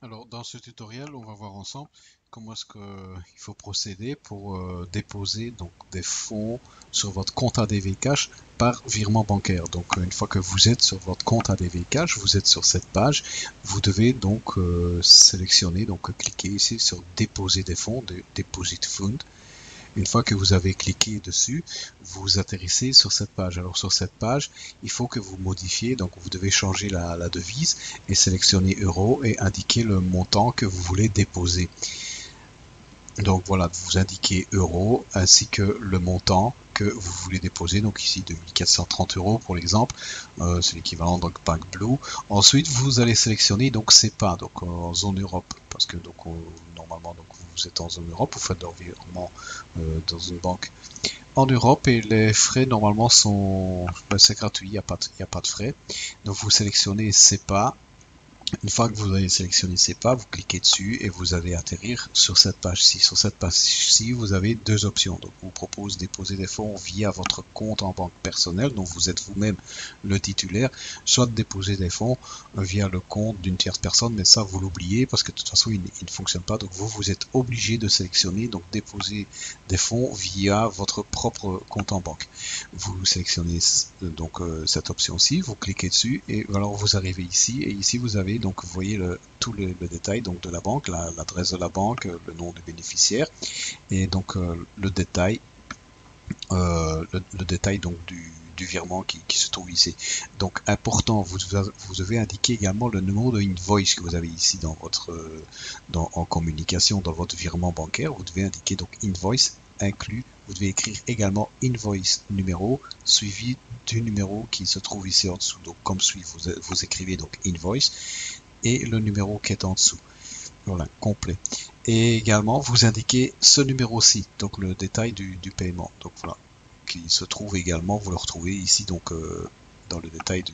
Alors, dans ce tutoriel, on va voir ensemble comment est-ce qu'il faut procéder pour déposer donc des fonds sur votre compte ADV Cash par virement bancaire. Donc, une fois que vous êtes sur votre compte ADV Cash, vous êtes sur cette page, vous devez donc sélectionner, donc cliquer ici sur déposer des fonds, Deposit Fund. Une fois que vous avez cliqué dessus, vous atterrissez sur cette page. Alors sur cette page, il faut que vous modifiez, donc vous devez changer la devise et sélectionner euro et indiquer le montant que vous voulez déposer. Donc voilà, vous indiquez euro ainsi que le montant que vous voulez déposer. Donc ici 2430 euros pour l'exemple, c'est l'équivalent donc Bank Blue. Ensuite, vous allez sélectionner donc SEPA, donc en zone Europe, parce que donc normalement donc vous êtes en zone Europe, vous faites l'environnement dans une banque en Europe et les frais normalement sont, ben, c'est gratuit, il y a pas de frais. Donc vous sélectionnez SEPA. Une fois que vous avez sélectionné SEPA, vous cliquez dessus et vous allez atterrir sur cette page-ci. Sur cette page-ci, vous avez deux options. Donc, on vous propose de déposer des fonds via votre compte en banque personnelle, dont vous êtes vous-même le titulaire, soit de déposer des fonds via le compte d'une tierce personne, mais ça, vous l'oubliez parce que de toute façon, il ne fonctionne pas. Donc, vous êtes obligé de sélectionner, donc déposer des fonds via votre propre compte en banque. Vous sélectionnez donc cette option-ci, vous cliquez dessus et alors vous arrivez ici et ici vous avez donc vous voyez tout le détail donc de la banque, l'adresse de la banque, le nom du bénéficiaire et donc le détail le détail donc du virement qui se trouve ici. Donc important, vous devez indiquer également le numéro de invoice que vous avez ici dans votre en communication dans votre virement bancaire. Vous devez indiquer donc invoice inclus. Vous devez écrire également invoice numéro suivi du numéro qui se trouve ici en dessous. Donc comme suit, vous écrivez donc invoice et le numéro qui est en dessous. Voilà, complet. Et également, vous indiquez ce numéro-ci, donc le détail du paiement. Donc voilà, qui se trouve également, vous le retrouvez ici donc dans le détail du,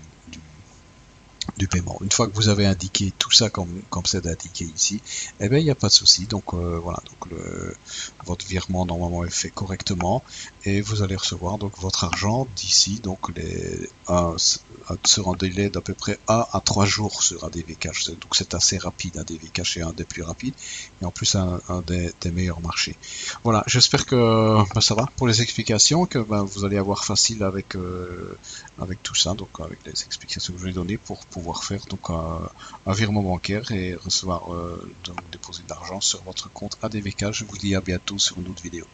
du paiement. Une fois que vous avez indiqué tout ça comme c'est indiqué ici, eh bien il n'y a pas de souci. Donc voilà, donc votre virement normalement est fait correctement et vous allez recevoir donc votre argent d'ici donc sur un délai d'à peu près 1 à 3 jours sur ADV Cash. Donc c'est assez rapide, ADV Cash est un des plus rapides et en plus un des meilleurs marchés. Voilà, j'espère que ben, ça va pour les explications, que ben, vous allez avoir facile avec tout ça, donc avec les explications que je vais donner pour pouvoir faire donc un virement bancaire et recevoir donc déposer de l'argent sur votre compte ADVK. Je vous dis à bientôt sur une autre vidéo.